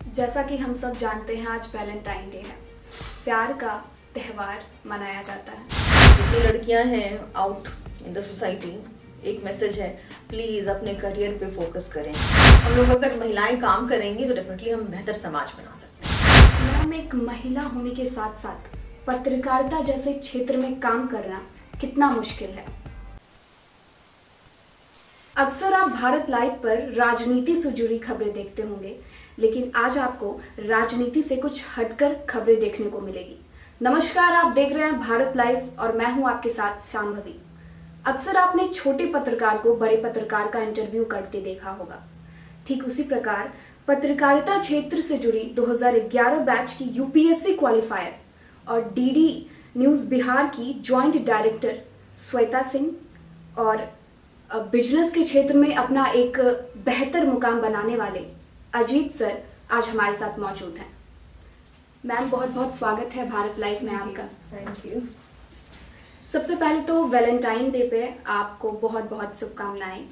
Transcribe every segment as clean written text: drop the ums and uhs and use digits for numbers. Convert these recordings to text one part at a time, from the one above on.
जैसा कि हम सब जानते हैं आज वैलेंटाइन डे है, प्यार का त्यौहार मनाया जाता है। जितनी लड़कियां हैं आउट इन द सोसाइटी, एक मैसेज है, प्लीज अपने करियर पे फोकस करें। हम लोग अगर महिलाएं काम करेंगी तो डेफिनेटली हम बेहतर समाज बना सकते हैं। मैम, एक महिला होने के साथ साथ पत्रकारिता जैसे क्षेत्र में काम करना कितना मुश्किल है। अक्सर आप भारत लाइव पर राजनीति से जुड़ी खबरें देखते होंगे, लेकिन आज आपको राजनीति से कुछ हटकर खबरें देखने को मिलेगी। नमस्कार, आप देख रहे हैं भारत लाइव और मैं हूं आपके साथ शांभवी। अक्सर आपने छोटे पत्रकार को बड़े पत्रकार का इंटरव्यू करते देखा होगा। ठीक उसी प्रकार पत्रकारिता क्षेत्र से जुड़ी 2011 बैच की यूपीएससी क्वालिफायर और डीडी न्यूज बिहार की ज्वाइंट डायरेक्टर श्वेता सिंह और बिजनेस के क्षेत्र में अपना एक बेहतर मुकाम बनाने वाले अजीत सर आज हमारे साथ मौजूद हैं। मैम, बहुत बहुत स्वागत है भारत लाइव में आपका। Thank you. सबसे पहले तो वैलेंटाइन डे पे आपको बहुत बहुत शुभकामनाएं।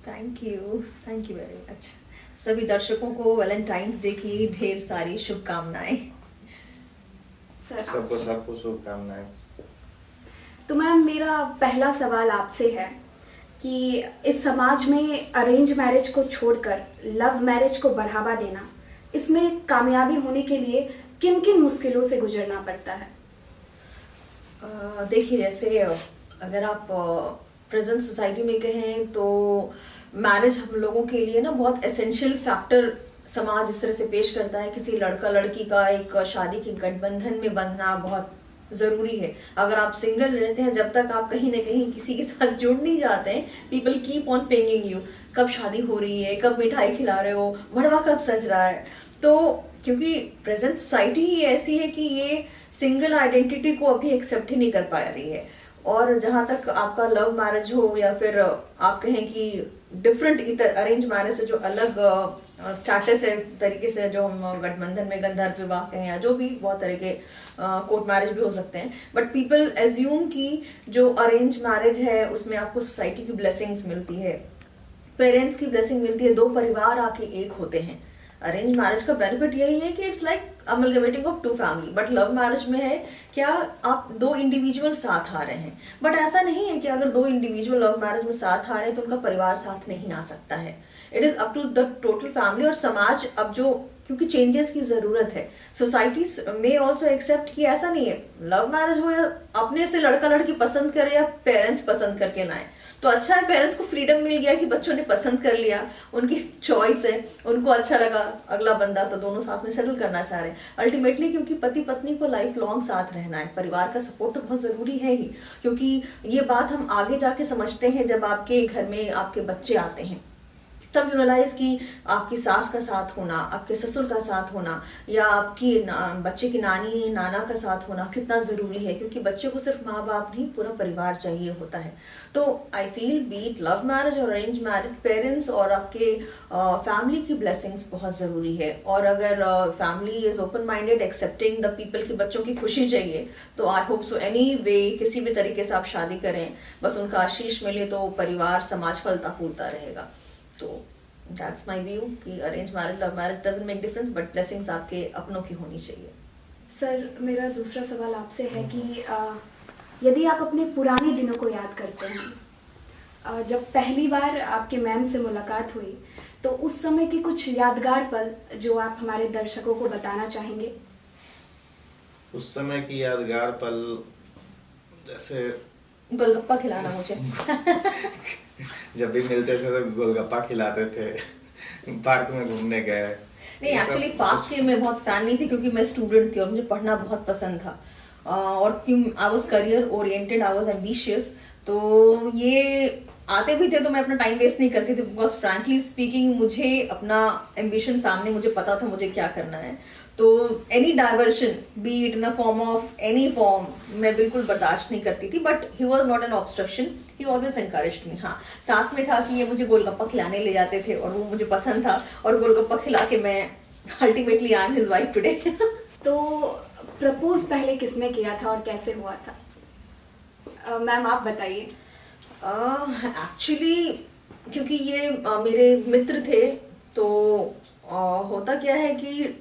Thank you very much. सभी दर्शकों को वैलेंटाइंस डे की ढेर सारी शुभकामनाएं। सर सबको शुभकामनाएं। तो मैम, मेरा पहला सवाल आपसे है कि इस समाज में अरेंज मैरिज को छोड़कर लव मैरिज को बढ़ावा देना, इसमें कामयाबी होने के लिए किन किन मुश्किलों से गुजरना पड़ता है? देखिए, जैसे अगर आप प्रेजेंट सोसाइटी में कहें तो मैरिज हम लोगों के लिए ना बहुत एसेंशियल फैक्टर समाज इस तरह से पेश करता है। किसी लड़का लड़की का एक शादी के गठबंधन में बंधना बहुत जरूरी है। अगर आप सिंगल रहते हैं, जब तक आप कहीं ना कहीं किसी के साथ जुड़ नहीं जाते हैं, पीपल कीप ऑन पेइंगिंग यू, कब शादी हो रही है, कब मिठाई खिला रहे हो, भड़वा कब सज रहा है। तो क्योंकि प्रेजेंट सोसाइटी ही ऐसी है कि ये सिंगल आइडेंटिटी को अभी एक्सेप्ट ही नहीं कर पा रही है। और जहां तक आपका लव मैरिज हो या फिर आप कहें कि डिफरेंट इतर अरेंज मैरिज से जो अलग स्टेटस है तरीके से, जो हम गठबंधन में गंधर्व विवाह कहें या जो भी बहुत तरह के कोर्ट मैरिज भी हो सकते हैं, बट पीपल एज्यूम कि जो अरेंज मैरिज है उसमें आपको सोसाइटी की ब्लेसिंग्स मिलती है, पेरेंट्स की ब्लेसिंग मिलती है, दो परिवार आके एक होते हैं। अरेंज मैरिज का बेनिफिट यही है कि it's like amalgamating of two family, but love marriage में है क्या आप दो इंडिविजुअल साथ आ रहे हैं, बट ऐसा नहीं है कि अगर दो इंडिविजुअल लव मैरिज में साथ आ रहे हैं तो उनका परिवार साथ नहीं आ सकता है। It is up to the total family. और समाज अब जो, क्योंकि चेंजेस की जरूरत है, सोसाइटी में ऑल्सो एक्सेप्ट कि ऐसा नहीं है लव मैरिज हो या अपने से लड़का लड़की पसंद करे या पेरेंट्स पसंद करके लाए तो अच्छा है। पेरेंट्स को फ्रीडम मिल गया कि बच्चों ने पसंद कर लिया, उनकी चॉइस है, उनको अच्छा लगा अगला बंदा तो दोनों साथ में सेटल करना चाह रहे हैं अल्टीमेटली, क्योंकि पति पत्नी को लाइफ लॉन्ग साथ रहना है। परिवार का सपोर्ट तो बहुत जरूरी है ही, क्योंकि ये बात हम आगे जाके समझते हैं जब आपके घर में आपके बच्चे आते हैं, तब यू रियलाइज कि आपकी सास का साथ होना, आपके ससुर का साथ होना या आपकी बच्चे की नानी नाना का साथ होना कितना जरूरी है, क्योंकि बच्चे को सिर्फ माँ बाप नहीं पूरा परिवार चाहिए होता है। तो I feel beat love marriage और अरेंज मैरिज, पेरेंट्स और आपके फैमिली की ब्लेसिंग्स बहुत जरूरी है। और अगर family is open minded, accepting the people की बच्चों की खुशी चाहिए, तो I hope so any way किसी भी तरीके से आप शादी करें, बस उनका आशीष मिले तो परिवार समाज फलता फूलता रहेगा। तो दैट्स माय व्यू कि arrange marriage love marriage doesn't make difference, but blessings आपके अपनों की होनी चाहिए। सर, मेरा दूसरा सवाल आपसे है कि यदि आप अपने पुराने दिनों को याद करते हैं, जब पहली बार आपके मैम से मुलाकात हुई, तो उस समय के कुछ यादगार पल जो आप हमारे दर्शकों को बताना चाहेंगे? उस समय की यादगार पल जैसे गोलगप्पा खिलाना मुझे जब भी मिलते थे तो गोलगप्पा खिलाते थे, पार्क में घूमने गए। नहीं, एक्चुअली पार्क के मैं बहुत फैन नहीं थी, क्योंकि मैं स्टूडेंट थी और मुझे पढ़ना बहुत पसंद था। और I was career oriented, I was ambitious, तो ये आते भी थे तो मैं अपना टाइम वेस्ट नहीं करती थी, बिकॉज फ्रैंकली स्पीकिंग मुझे अपना एम्बिशन सामने, मुझे पता था मुझे क्या करना है। तो any diversion be it in a form of any form मैं बिल्कुल बर्दाश्त नहीं करती थी, but he was not an obstruction, he always encouraged me. हाँ, साथ में था कि ये मुझे गोलगप्पा खिलाने ले जाते थे और वो मुझे पसंद था, और गोलगप्पा खिला के मैं ultimately I am his wife today. तो प्रपोज पहले किसने किया था और कैसे हुआ था? मैम, आप बताइए। एक्चुअली क्योंकि ये मेरे मित्र थे, तो होता क्या है कि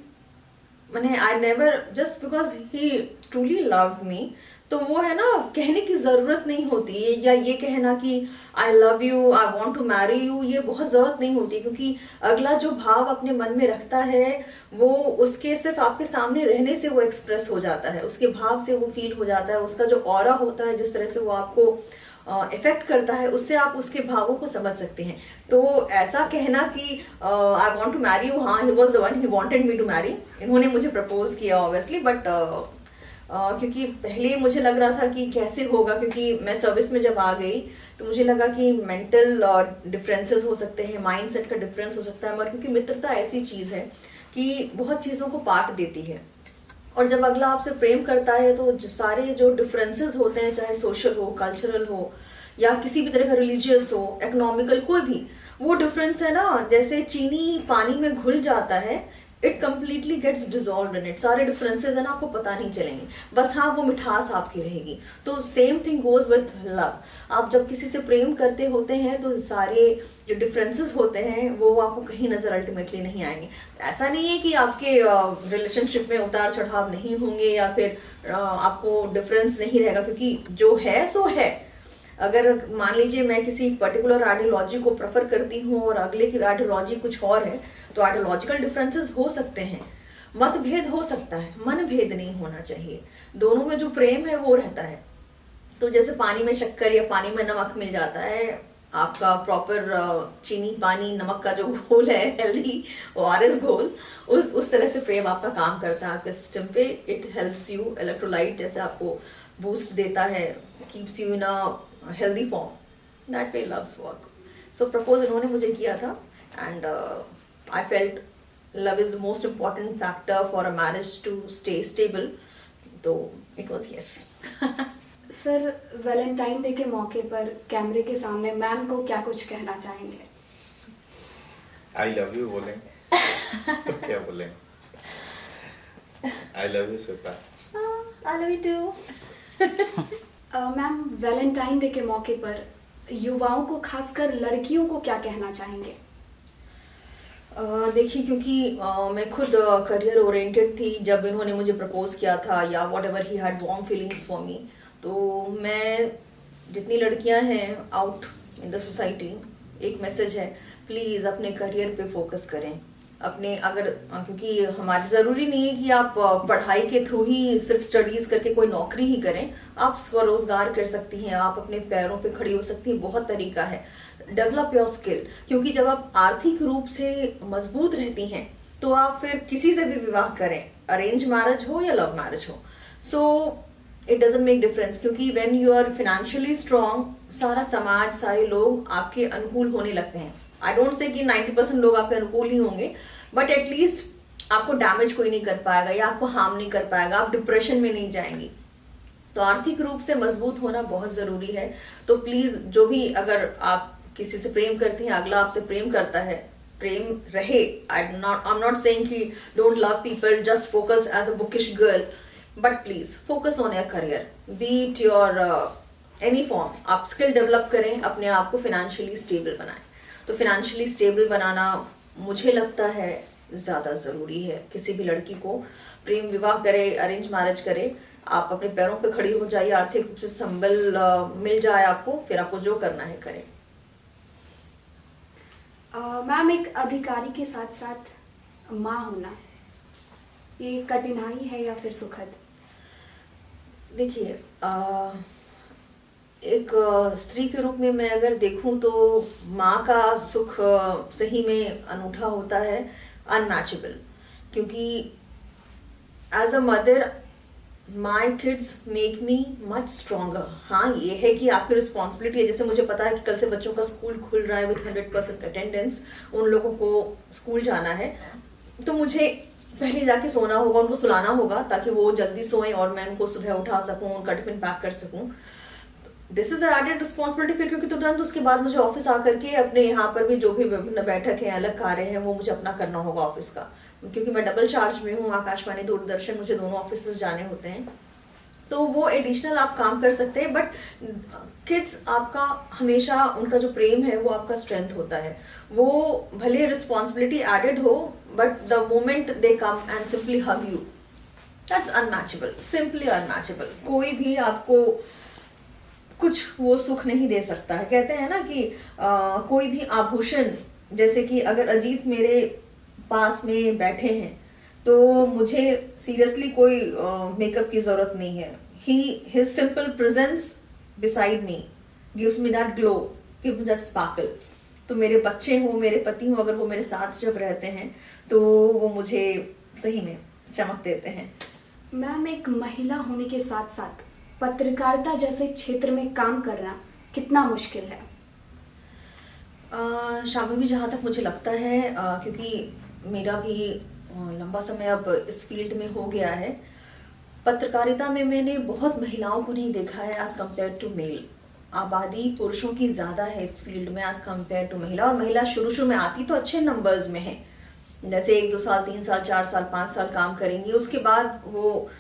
मैंने I never just because he truly love me, तो वो है ना, कहने की जरूरत नहीं होती है, या ये कहना कि I love you, I want to marry you, ये बहुत जरूरत नहीं होती, क्योंकि अगला जो भाव अपने मन में रखता है वो उसके सिर्फ आपके सामने रहने से वो एक्सप्रेस हो जाता है, उसके भाव से वो फील हो जाता है, उसका जो ऑरा होता है, जिस तरह से वो आपको इफेक्ट करता है, उससे आप उसके भावों को समझ सकते हैं। तो ऐसा कहना कि I want to marry you, हाँ he was the one, he wanted me to marry, इन्होंने मुझे प्रपोज किया ऑब्वियसली, बट क्योंकि पहले मुझे लग रहा था कि कैसे होगा, क्योंकि मैं सर्विस में जब आ गई तो मुझे लगा कि मेंटल डिफरेंसेस हो सकते हैं, माइंडसेट का डिफरेंस हो सकता है, मगर क्योंकि मित्रता ऐसी चीज है कि बहुत चीजों को पाट देती है, और जब अगला आपसे प्रेम करता है तो सारे जो डिफरेंसेस होते हैं, चाहे सोशल हो, कल्चरल हो, या किसी भी तरह का रिलीजियस हो, इकोनॉमिकल, कोई भी, वो डिफरेंस है ना, जैसे चीनी पानी में घुल जाता है, it completely gets dissolve in it, सारे डिफरेंसेस है ना, आपको पता नहीं चलेंगे, बस हाँ वो मिठास आपकी रहेगी। तो same thing goes with love, आप जब किसी से प्रेम करते होते हैं तो सारे जो डिफरेंसेस होते हैं वो आपको कहीं नजर अल्टीमेटली नहीं आएंगे। ऐसा नहीं है कि आपके रिलेशनशिप में उतार चढ़ाव नहीं होंगे या फिर आपको डिफरेंस नहीं रहेगा, क्योंकि जो है सो है। अगर मान लीजिए मैं किसी पर्टिकुलर आइडियोलॉजी को प्रेफर करती हूँ और अगले की आइडियोलॉजी कुछ और है, तो आइडियोलॉजिकल डिफरेंसेस हो सकते हैं, मतभेद हो सकता है, मनभेद नहीं होना चाहिए, दोनों में जो प्रेम है वो रहता है। तो जैसे पानी में शक्कर या पानी में नमक मिल जाता है, आपका प्रॉपर चीनी पानी नमक का जो घोल है, हेल्दी ओआरएस घोल, उस तरह से प्रेम आपका काम करता है आपके सिस्टम पे। इट हेल्प्स यू, इलेक्ट्रोलाइट जैसे आपको बूस्ट देता है, keeps you in a healthy form, that way loves work. So propose इन्होंने मुझे किया था, and I felt love is the most important factor for a marriage to stay stable, तो it was yes. Sir, Valentine day के मौके पर कैमरे के सामने मैम को क्या कुछ कहना चाहेंगे? आई लव यू बोलेंगे क्या बोलेंगे? I love you Shweta. I love you too. Ma'am, Valentine day के मौके पर युवाओं को, खासकर लड़कियों को क्या कहना चाहेंगे? देखिए, क्योंकि मैं खुद करियर ओरिएंटेड थी जब इन्होंने मुझे प्रपोज किया था, या what ever he had warm feelings for me, तो मैं जितनी लड़कियां हैं आउट इन द सोसाइटी, एक मैसेज है, प्लीज अपने करियर पे फोकस करें। अपने अगर, क्योंकि हमारी जरूरी नहीं है कि आप पढ़ाई के थ्रू ही सिर्फ स्टडीज करके कोई नौकरी ही करें, आप स्वरोजगार कर सकती हैं, आप अपने पैरों पे खड़ी हो सकती हैं, बहुत तरीका है। डेवलप योर स्किल, क्योंकि जब आप आर्थिक रूप से मजबूत रहती हैं तो आप फिर किसी से भी विवाह करें, अरेंज मैरिज हो या लव मैरिज हो, so it doesn't make difference, क्योंकि when you are financially strong, सारा समाज, सारे लोग आपके अनुकूल होने लगते हैं। आई डोंट से कि 90% लोग आपके अनुकूल ही होंगे, बट एटलीस्ट आपको डैमेज कोई नहीं कर पाएगा या आपको हार्म नहीं कर पाएगा, आप डिप्रेशन में नहीं जाएंगी। तो आर्थिक रूप से मजबूत होना बहुत जरूरी है। तो प्लीज, जो भी, अगर आप किसी से प्रेम करती हैं, अगला आपसे प्रेम करता है, प्रेम रहे। आई एम नॉट सेइंग कि don't love people, just focus as a bookish girl, but please focus on your career, be it your any form. आप स्किल डेवलप करें, अपने आप को फाइनेंशियली स्टेबल बनाएं। तो फाइनेंशियली स्टेबल बनाना मुझे लगता है ज्यादा जरूरी है। किसी भी लड़की को प्रेम विवाह करे, अरेंज मैरिज करे, आप अपने पैरों पे खड़ी हो जाइए, आर्थिक रूप से संबल मिल जाए आपको, फिर आपको जो करना है करें। मैम, एक अधिकारी के साथ साथ माँ होना, ये कठिनाई है या फिर सुखद? देखिए, एक स्त्री के रूप में मैं अगर देखूं तो माँ का सुख सही में अनूठा होता है, अनमैचेबल, क्योंकि as a mother my kids make me much stronger. हाँ, ये है कि आपकी रिस्पॉन्सिबिलिटी है, जैसे मुझे पता है कि कल से बच्चों का स्कूल खुल रहा है विथ 100% अटेंडेंस, उन लोगों को स्कूल जाना है, तो मुझे पहले जाके सोना होगा, उनको सुलाना होगा ताकि वो जल्दी सोएं और मैं उनको सुबह उठा सकूं, उनका टिफिन पैक कर सकूं। This is added responsibility. फिर क्योंकि तुरंत उसके बाद मुझे ऑफिस आकर के अपने यहाँ पर भी जो भी विभिन्न बैठक है, अलग कार्य है, वो मुझे अपना करना होगा ऑफिस का, क्योंकि मैं डबल चार्ज में हूँ, आकाशवाणी दूरदर्शन, मुझे दोनों ऑफिस जाने होते हैं। तो वो एडिशनल आप काम कर सकते हैं। बट किड्स आपका हमेशा, उनका जो प्रेम है वो आपका स्ट्रेंथ होता है। वो भले रिस्पॉन्सिबिलिटी एडेड हो, but the moment they come and simply hug you, that's unmatchable, simply unmatchable. कोई भी आपको कुछ वो सुख नहीं दे सकता है। कहते हैं ना कि कोई भी आभूषण, जैसे कि अगर अजीत मेरे पास में बैठे हैं तो मुझे सीरियसली कोई मेकअप की जरूरत नहीं है। His simple presence beside me gives me that glow, gives me that sparkle। तो मेरे बच्चे हो, मेरे पति हो, अगर वो मेरे साथ जब रहते हैं तो वो मुझे सही में चमक देते हैं। मैम, एक महिला होने के साथ साथ पत्रकारिता जैसे क्षेत्र में काम करना कितना मुश्किल है? शामी भी, जहाँ तक मुझे लगता है, क्योंकि मेरा भी लंबा समय अब इस फील्ड में हो गया है, पत्रकारिता में मैंने बहुत महिलाओं को नहीं देखा है एज कम्पेयर टू मेल। आबादी पुरुषों की ज्यादा है इस फील्ड में एज कम्पेयर टू महिला। और महिला शुरू में आती तो अच्छे नंबर्स में है, जैसे 1-2 साल, 3 साल, 4 साल, 5 साल काम करेंगी, उसके बाद वो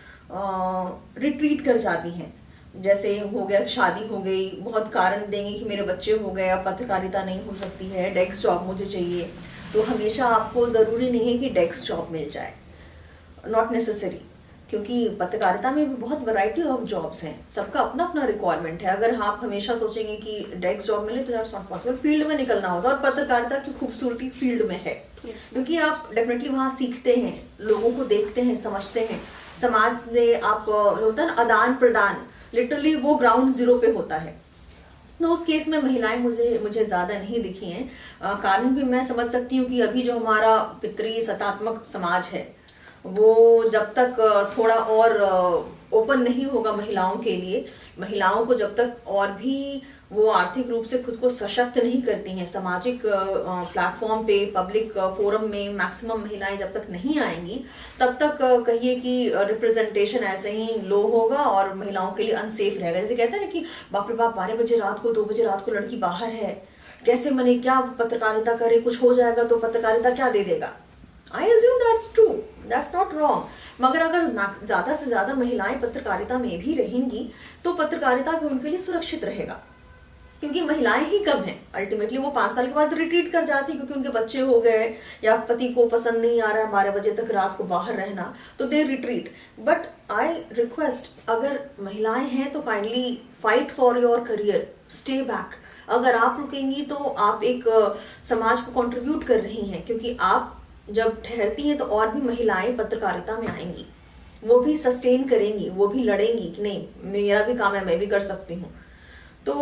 रिट्रीट कर जाती हैं। जैसे हो गया, शादी हो गई, बहुत कारण देंगे कि मेरे बच्चे हो गए, अब पत्रकारिता नहीं हो सकती है, डेस्क जॉब मुझे चाहिए। तो हमेशा आपको जरूरी नहीं है कि डेस्क जॉब मिल जाए, नॉट नेसेसरी, क्योंकि पत्रकारिता में भी बहुत वैरायटी ऑफ जॉब्स हैं, सबका अपना अपना रिक्वायरमेंट है। अगर आप हमेशा सोचेंगे कि डेस्क जॉब मिले तो दैट्स नॉट पॉसिबल। फील्ड में निकलना होगा, और पत्रकारिता की खूबसूरती फील्ड में है, क्योंकि आप डेफिनेटली वहां सीखते हैं, लोगों को देखते हैं, समझते हैं। समाज में आप होता है ना आदान प्रदान, लिटरली वो ग्राउंड जीरो पे होता है। तो उस केस में महिलाएं मुझे ज्यादा नहीं दिखी हैं। कारण भी मैं समझ सकती हूँ कि अभी जो हमारा पितृ सत्तात्मक समाज है वो जब तक थोड़ा और ओपन नहीं होगा महिलाओं के लिए, महिलाओं को जब तक और भी वो आर्थिक रूप से खुद को सशक्त नहीं करती हैं, सामाजिक प्लेटफॉर्म पे, पब्लिक फोरम में मैक्सिमम महिलाएं जब तक नहीं आएंगी, तब तक कहिए कि रिप्रेजेंटेशन ऐसे ही लो होगा और महिलाओं के लिए अनसेफ रहेगा। जैसे कहते हैं ना कि बाप रे बाप, 12 बजे रात को, 2 बजे रात को लड़की बाहर है, कैसे मने, क्या पत्रकारिता करे, कुछ हो जाएगा तो पत्रकारिता क्या दे देगा। I assume that's true, that's not wrong. मगर अगर ज्यादा से ज्यादा महिलाएं पत्रकारिता में भी रहेंगी तो पत्रकारिता भी उनके लिए सुरक्षित रहेगा, क्योंकि महिलाएं ही कम हैं। अल्टीमेटली वो 5 साल के बाद रिट्रीट कर जाती, क्योंकि उनके बच्चे हो गए या पति को पसंद नहीं आ रहा है 12 बजे तक रात को बाहर रहना, तो दे रिट्रीट। बट आई रिक्वेस्ट, अगर महिलाएं हैं तो kindly fight for your career, stay back. अगर आप रुकेंगी तो आप एक समाज को कंट्रीब्यूट कर रही हैं, क्योंकि आप जब ठहरती हैं तो और भी महिलाएं पत्रकारिता में आएंगी, वो भी सस्टेन करेंगी, वो भी लड़ेंगी कि नहीं मेरा भी काम है, मैं भी कर सकती हूँ। तो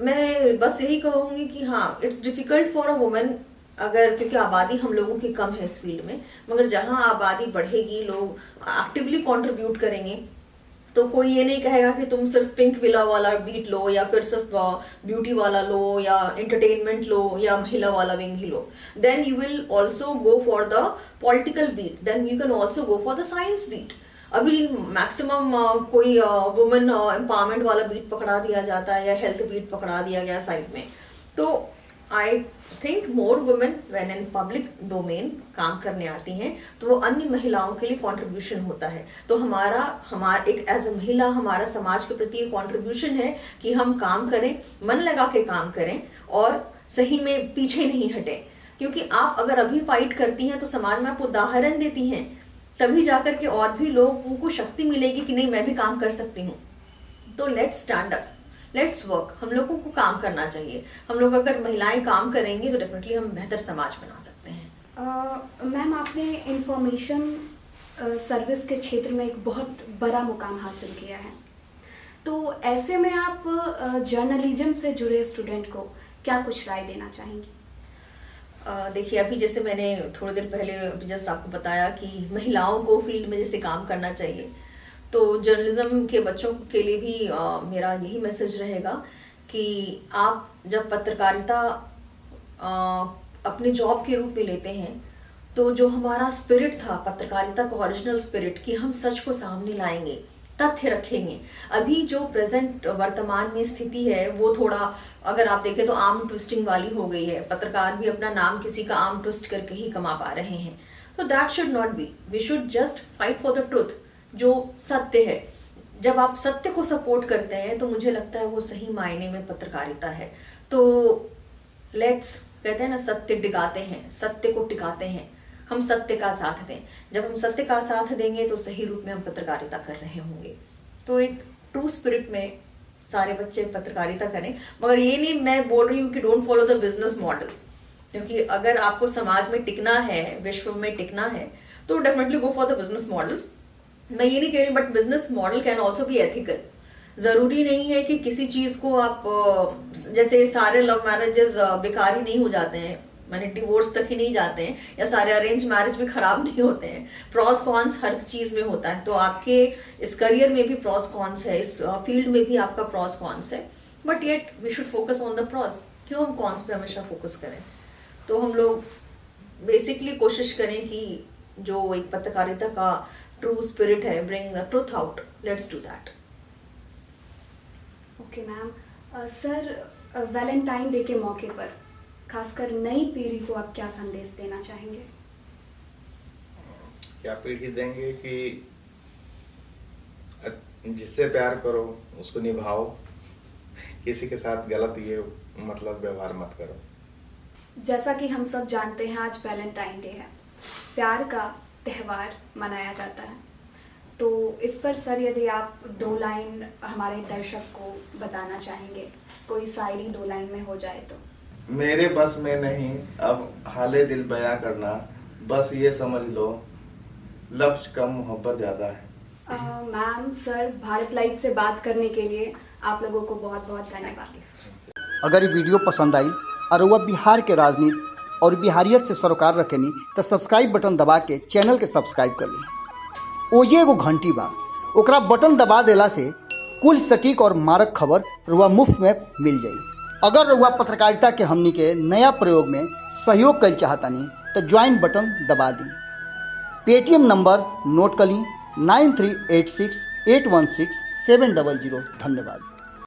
मैं बस यही कहूंगी कि हाँ, it's difficult for a woman, अगर, क्योंकि आबादी हम लोगों की कम है इस फील्ड में, मगर जहां आबादी बढ़ेगी, लोग एक्टिवली कंट्रीब्यूट करेंगे, तो कोई ये नहीं कहेगा कि तुम सिर्फ पिंक विला वाला बीट लो या फिर सिर्फ ब्यूटी वाला लो या एंटरटेनमेंट लो या महिला वाला विंग ही लो। Then you will also go for the political beat, then you can also go for the science beat. अभी मैक्सिमम कोई वुमेन एम्पावरमेंट वाला बीट पकड़ा दिया जाता है या हेल्थ बीट पकड़ा दिया गया साइड में। तो I think more women when in public domain काम करने आती हैं तो वो अन्य महिलाओं के लिए कंट्रीब्यूशन होता है। तो हमारा एक एज ए महिला हमारा समाज के प्रति एक कंट्रीब्यूशन है कि हम काम करें, मन लगा के काम करें और सही में पीछे नहीं हटें, क्योंकि आप अगर अभी फाइट करती हैं तो समाज में आप उदाहरण देती हैं, तभी जाकर के और भी लोगों को शक्ति मिलेगी कि नहीं मैं भी काम कर सकती हूँ। तो let's stand up, let's work. हम लोगों को काम करना चाहिए। हम लोग अगर महिलाएं काम करेंगे तो डेफिनेटली हम बेहतर समाज बना सकते हैं। मैम, आपने इंफॉर्मेशन सर्विस के क्षेत्र में एक बहुत बड़ा मुकाम हासिल किया है, तो ऐसे में आप जर्नलिज्म से जुड़े स्टूडेंट को क्या कुछ राय देना चाहेंगी? देखिए, अभी जैसे मैंने थोड़ी देर पहले जस्ट आपको बताया कि महिलाओं को फील्ड में जैसे काम करना चाहिए, तो जर्नलिज्म के बच्चों के लिए भी मेरा यही मैसेज रहेगा कि आप जब पत्रकारिता अपने जॉब के रूप में लेते हैं तो जो हमारा स्पिरिट था पत्रकारिता का, ओरिजिनल स्पिरिट कि हम सच को सामने लाएंगे, तथ्य रखेंगे। अभी जो प्रेजेंट वर्तमान में स्थिति है वो थोड़ा, अगर आप देखें तो आर्म ट्विस्टिंग वाली हो गई है। पत्रकार भी अपना नाम किसी का आर्म ट्विस्ट करके ही कमा पा रहे हैं। तो that should not be, we should just fight for the truth, जो सत्य है। जब आप सत्य को सपोर्ट करते हैं तो मुझे लगता है वो सही मायने में पत्रकारिता है। तो लेट्स, कहते हैं ना, सत्य डिगाते हैं, सत्य को टिकाते हैं, हम सत्य का साथ दें। जब हम सत्य का साथ देंगे तो सही रूप में हम पत्रकारिता कर रहे होंगे। तो एक ट्रू स्पिरिट में सारे बच्चे पत्रकारिता करें, मगर ये नहीं मैं बोल रही हूँ कि don't follow the business model, क्योंकि अगर आपको समाज में टिकना है, विश्व में टिकना है, तो definitely go for the business model. मैं ये नहीं कह रही, but business model can also be ethical. जरूरी नहीं है कि किसी चीज को आप, जैसे सारे लव मैरिजेस बेकार ही नहीं हो जाते हैं, मैंने डिवोर्स तक ही नहीं जाते हैं, या सारे अरेंज मैरिज भी खराब नहीं होते हैं। प्रॉस कॉन्स हर चीज में होता है। तो आपके इस करियर में भी प्रॉस कॉन्स है, इस फील्ड में भी आपका प्रॉस कॉन्स है, but yet we should focus on the pros. क्यों हम कॉन्स पे हमेशा फोकस करें? तो हम लोग बेसिकली कोशिश करें कि जो एक पत्रकारिता का ट्रू स्पिरिट है, bring the truth out, let's do that. Okay ma'am. Sir, Valentine day के मौके पर खासकर नई पीढ़ी को आप क्या संदेश देना चाहेंगे? क्या पीढ़ी देंगे कि जिससे प्यार करो उसको निभाओ, किसी के साथ गलत ये मतलब व्यवहार मत करो। जैसा कि हम सब जानते हैं, आज वैलेंटाइन डे है, प्यार का त्योहार मनाया जाता है। तो इस पर सर यदि आप 2 लाइन हमारे दर्शक को बताना चाहेंगे, कोई शायरी 2 लाइन में हो जाए तो। मेरे बस में नहीं अब हाले दिल बयां करना, बस ये समझ लो लफ्ज कम मोहब्बत ज्यादा है। मैम, सर, भारत लाइव से बात करने के लिए आप लोगों को बहुत बहुत धन्यवाद। अगर ये वीडियो पसंद आई और वह बिहार के राजनीति और बिहारियत से सरोकार रखेनी तो सब्सक्राइब बटन दबा के चैनल के सब्सक्राइब कर ली। ओजे एगो घंटी बा, ओकरा बटन दबा देला से कुल सटीक और मारक खबर रुआ मुफ्त में मिल जाई। अगर रुआ पत्रकारिता के हमनी के नया प्रयोग में सहयोग कर चाहतानी तो ज्वाइन बटन दबा दी। पेटीएम नंबर नोट कर ली 9386816700। धन्यवाद।